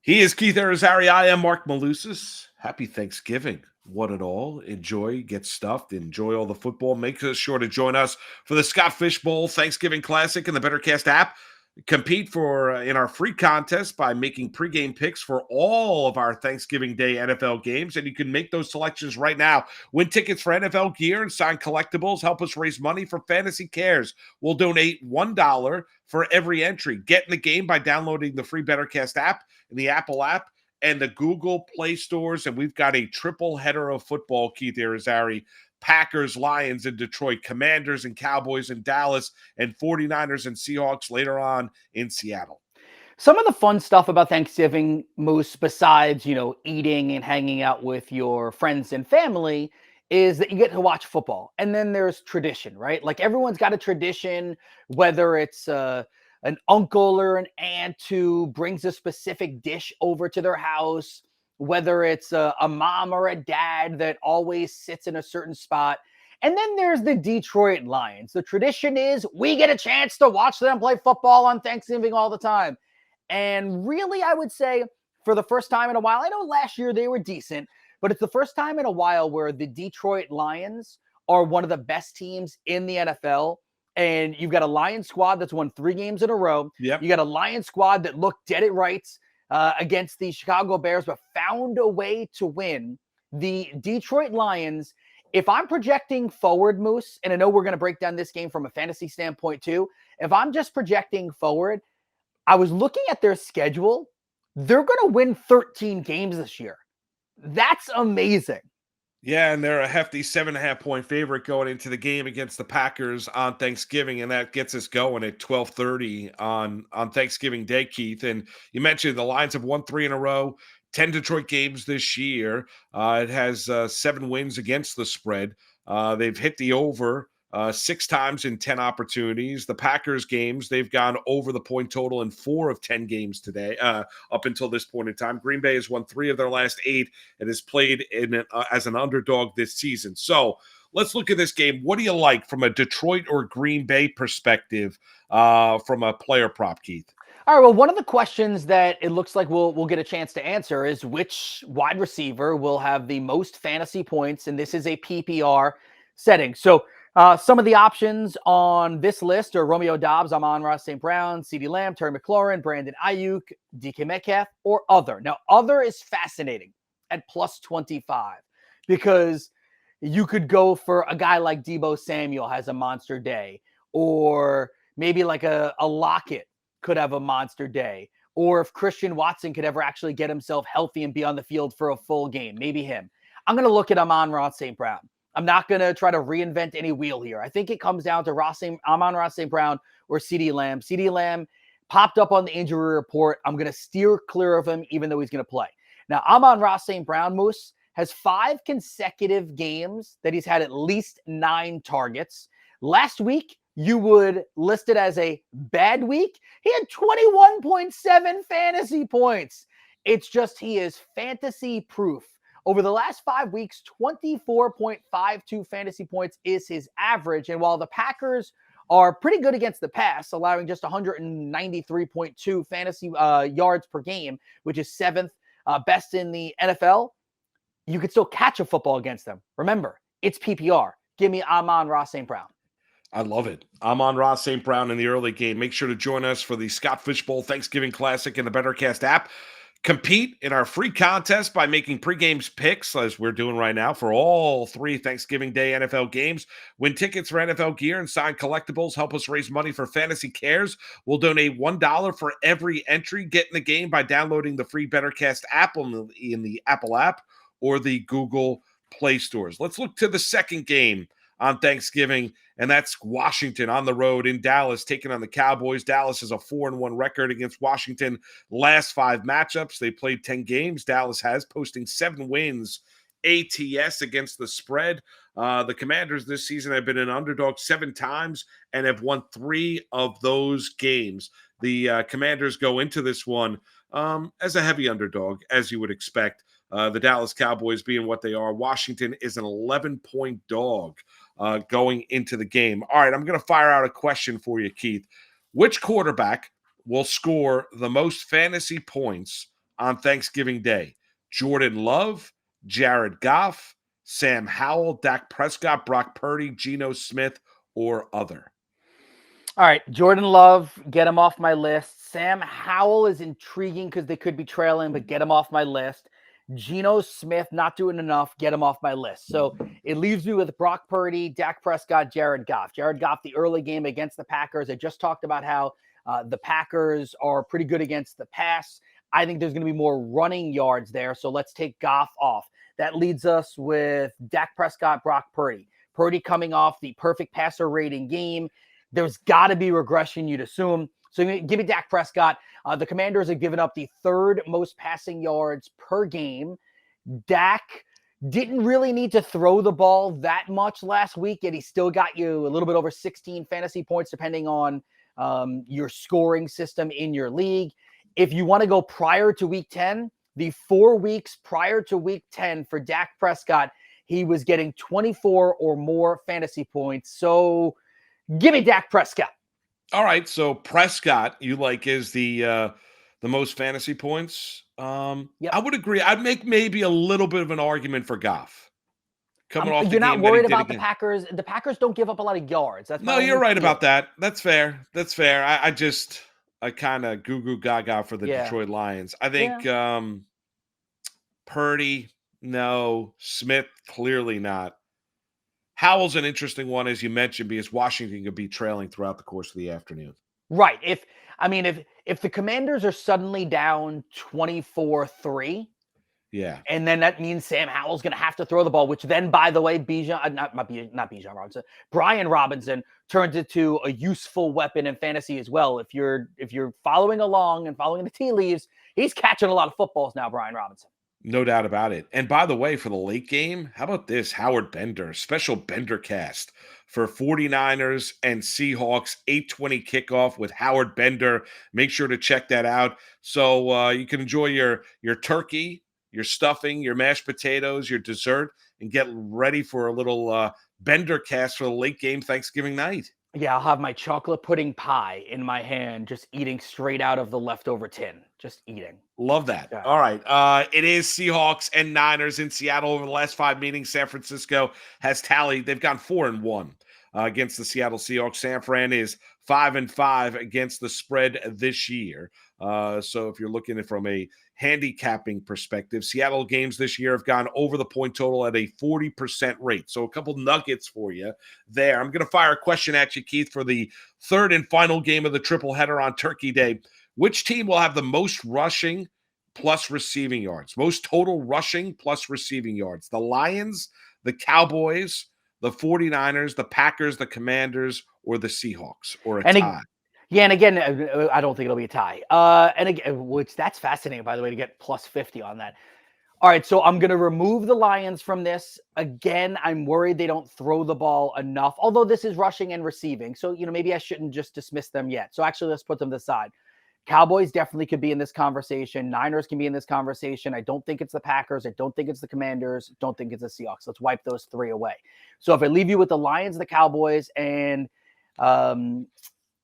He is Keith Irizarry. I am Marc Malusis. Happy Thanksgiving. One and all. Enjoy, get stuffed, enjoy all the football. Make sure to join us for the Scott Fish Bowl Thanksgiving Classic in the BetterCast app. Compete for in our free contest by making pregame picks for all of our Thanksgiving Day NFL games, and you can make those selections right now. Win tickets for NFL gear and signed collectibles. Help us raise money for Fantasy Cares. We'll donate $1 for every entry. Get in the game by downloading the free BetterCast app in the Apple app and the Google Play stores, and we've got a triple header of football, Keith Irizarry. Packers, Lions in Detroit, Commanders and Cowboys in Dallas, and 49ers and Seahawks later on in Seattle. Some of the fun stuff about Thanksgiving, Moose, besides, eating and hanging out with your friends and family, is that you get to watch football. And then there's tradition, right? Like everyone's got a tradition, whether it's an uncle or an aunt who brings a specific dish over to their house, whether it's a mom or a dad that always sits in a certain spot. And then there's the Detroit Lions. The tradition is we get a chance to watch them play football on Thanksgiving all the time. And really, I would say for the first time in a while, I know last year they were decent, but it's the first time in a while where the Detroit Lions are one of the best teams in the NFL. And you've got a Lions squad that's won 3 games in a row. Yep. You got a Lions squad that looked dead at rights against the Chicago Bears, but found a way to win. The Detroit Lions, if I'm projecting forward, Moose, and I know we're going to break down this game from a fantasy standpoint too, if I'm just projecting forward, I was looking at their schedule. They're going to win 13 games this year. That's amazing. Yeah, and they're a hefty 7.5-point favorite going into the game against the Packers on Thanksgiving, and that gets us going at 12:30 on Thanksgiving Day, Keith. And you mentioned the Lions have won 3 in a row, 10 Detroit games this year. It has 7 wins against the spread. They've hit the over 6 times in 10 opportunities. The Packers games, they've gone over the point total in 4 of 10 games today, up until this point in time. Green Bay has won 3 of their last 8 and has played as an underdog this season. So let's look at this game. What do you like from a Detroit or Green Bay perspective from a player prop, Keith? All right, well, one of the questions that it looks like we'll get a chance to answer is which wide receiver will have the most fantasy points, and this is a PPR setting. So some of the options on this list are Romeo Doubs, Amon-Ra St. Brown, CeeDee Lamb, Terry McLaurin, Brandon Aiyuk, DK Metcalf, or other. Now, other is fascinating at plus 25 because you could go for a guy like Deebo Samuel has a monster day, or maybe like a Lockett could have a monster day, or if Christian Watson could ever actually get himself healthy and be on the field for a full game, maybe him. I'm going to look at Amon-Ra St. Brown. I'm not going to try to reinvent any wheel here. I think it comes down to Amon-Ra St. Brown or CeeDee Lamb. CeeDee Lamb popped up on the injury report. I'm going to steer clear of him, even though he's going to play. Now, Amon-Ra St. Brown, Moose, has 5 consecutive games that he's had at least 9 targets. Last week, you would list it as a bad week. He had 21.7 fantasy points. It's just he is fantasy proof. Over the last 5 weeks, 24.52 fantasy points is his average. And while the Packers are pretty good against the pass, allowing just 193.2 fantasy yards per game, which is 7th best in the NFL, you could still catch a football against them. Remember, it's PPR. Give me Amon-Ra St. Brown. I love it. Amon-Ra St. Brown in the early game. Make sure to join us for the Scott Fish Bowl Thanksgiving Classic in the BetterCast app. Compete in our free contest by making pregame picks, as we're doing right now, for all 3 Thanksgiving Day NFL games. Win tickets for NFL gear and signed collectibles. Help us raise money for Fantasy Cares. We'll donate $1 for every entry. Get in the game by downloading the free BetterCast app in the Apple app or the Google Play stores. Let's look to the second game on Thanksgiving, and that's Washington on the road in Dallas, taking on the Cowboys. Dallas has a 4-1 record against Washington. Last 5 matchups, they played 10 games. Dallas has, posting 7 wins ATS against the spread. The Commanders this season have been an underdog 7 times and have won 3 of those games. The Commanders go into this one as a heavy underdog, as you would expect. The Dallas Cowboys being what they are. Washington is an 11-point dog going into the game. All right, I'm going to fire out a question for you, Keith. Which quarterback will score the most fantasy points on Thanksgiving Day? Jordan Love, Jared Goff, Sam Howell, Dak Prescott, Brock Purdy, Geno Smith, or other? All right, Jordan Love, get him off my list. Sam Howell is intriguing because they could be trailing, but get him off my list. Geno Smith, not doing enough, get him off my list. So it leaves me with Brock Purdy, Dak Prescott, Jared Goff. Jared Goff, the early game against the Packers. I just talked about how the Packers are pretty good against the pass. I think there's going to be more running yards there, so let's take Goff off. That leads us with Dak Prescott, Brock Purdy. Purdy coming off the perfect passer rating game. There's got to be regression, you'd assume. So give me Dak Prescott. The Commanders have given up the third most passing yards per game. Dak didn't really need to throw the ball that much last week, yet he still got you a little bit over 16 fantasy points, depending on your scoring system in your league. If you want to go prior to week 10, the 4 weeks prior to week 10 for Dak Prescott, he was getting 24 or more fantasy points. So give me Dak Prescott. All right, so Prescott, you like, is the most fantasy points. Yep. I would agree. I'd make maybe a little bit of an argument for Goff. Coming off the You're not game that he worried did about the again. Packers. The Packers don't give up a lot of yards. That's No, you're right about that. That's fair. That's fair. I kind of goo gaga for the Detroit Lions. I think Purdy, no. Smith, clearly not. Howell's an interesting one, as you mentioned, because Washington could be trailing throughout the course of the afternoon. Right. If the Commanders are suddenly down 24-3, and then that means Sam Howell's going to have to throw the ball, which then, by the way, Bijan Robinson, Brian Robinson turns into a useful weapon in fantasy as well. If you're following along and following the tea leaves, he's catching a lot of footballs now, Brian Robinson. No doubt about it. And by the way, for the late game, how about this? Howard Bender, special Bender cast for 49ers and Seahawks, 8:20 kickoff with Howard Bender. Make sure to check that out. So you can enjoy your turkey, your stuffing, your mashed potatoes, your dessert, and get ready for a little Bender cast for the late game Thanksgiving night. Yeah, I'll have my chocolate pudding pie in my hand, just eating straight out of the leftover tin. Just eating. Love that. Yeah. All right. It is Seahawks and Niners in Seattle over the last 5 meetings. San Francisco has tallied. They've gone 4-1 against the Seattle Seahawks. San Fran is 5-5 against the spread this year. So if you're looking at it from a handicapping perspective, Seattle games this year have gone over the point total at a 40% rate. So a couple nuggets for you there. I'm going to fire a question at you, Keith, for the third and final game of the triple header on Turkey Day. Which team will have the most rushing plus receiving yards? Most total rushing plus receiving yards? The Lions, the Cowboys, the 49ers, the Packers, the Commanders, or the Seahawks, or a tie? And again, I don't think it'll be a tie. And again, which that's fascinating, by the way, to get plus 50 on that. All right, so I'm going to remove the Lions from this. Again, I'm worried they don't throw the ball enough, although this is rushing and receiving. So, maybe I shouldn't just dismiss them yet. So actually, let's put them aside. Cowboys definitely could be in this conversation. Niners can be in this conversation. I don't think it's the Packers. I don't think it's the Commanders. Don't think it's the Seahawks. Let's wipe those three away. So if I leave you with the Lions, the Cowboys, and the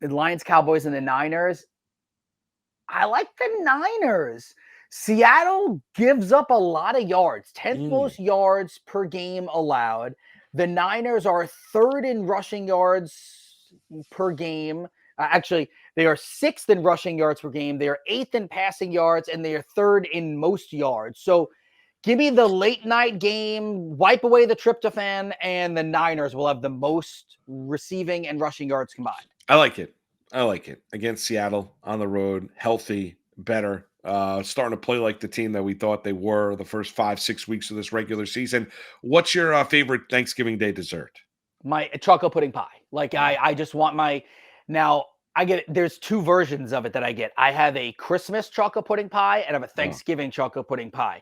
Lions, Cowboys, and the Niners, I like the Niners. Seattle gives up a lot of yards, 10th most yards per game allowed. The Niners are third in rushing yards per game. Actually, they are 6th in rushing yards per game. They are 8th in passing yards, and they are 3rd in most yards. So give me the late night game, wipe away the tryptophan, and the Niners will have the most receiving and rushing yards combined. I like it. Against Seattle on the road, healthy, better, starting to play like the team that we thought they were the first 5-6 weeks of this regular season. What's your favorite Thanksgiving Day dessert? My chocolate pudding pie. I just want my... Now, I get it. There's 2 versions of it that I get. I have a Christmas chocolate pudding pie and I have a Thanksgiving chocolate pudding pie.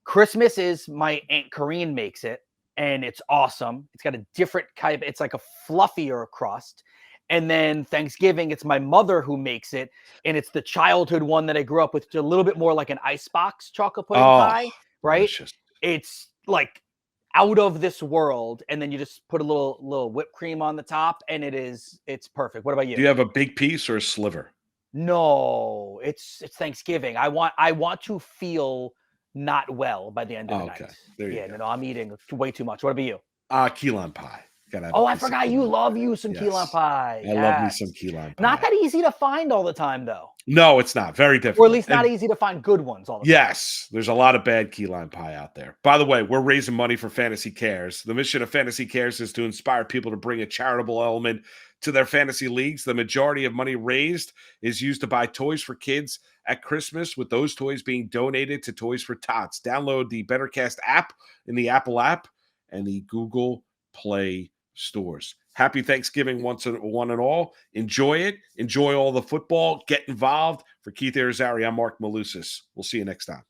Christmas is my Aunt Corrine makes it, and it's awesome. It's got a different kind of, it's like a fluffier crust. And then Thanksgiving, it's my mother who makes it, and it's the childhood one that I grew up with. It's a little bit more like an icebox chocolate pudding pie, right? Delicious. It's like out of this world, and then you just put a little whipped cream on the top, and it's perfect. What about you? Do you have a big piece or a sliver? No, it's Thanksgiving. I want to feel not well by the end of the Okay, night. there you Yeah, go. no, I'm eating way too much. What about you? Key lime pie. Gotta have a Oh, I piece of forgot key you lime love pie. you some key lime Yes, pie. I love me some Yes. key lime Not pie. that easy to find all the time, though. No, it's not. Very Or at difficult. least not easy to find good ones all the time. Yes, there's a lot of bad key lime pie out there. By the way, we're raising money for Fantasy Cares. The mission of Fantasy Cares is to inspire people to bring a charitable element to their fantasy leagues. The majority of money raised is used to buy toys for kids at Christmas, with those toys being donated to Toys for Tots. Download the BetterCast app in the Apple app and the Google Play stores. Happy Thanksgiving one and all. Enjoy it. Enjoy all the football. Get involved. For Keith Irizarry, I'm Marc Malusis. We'll see you next time.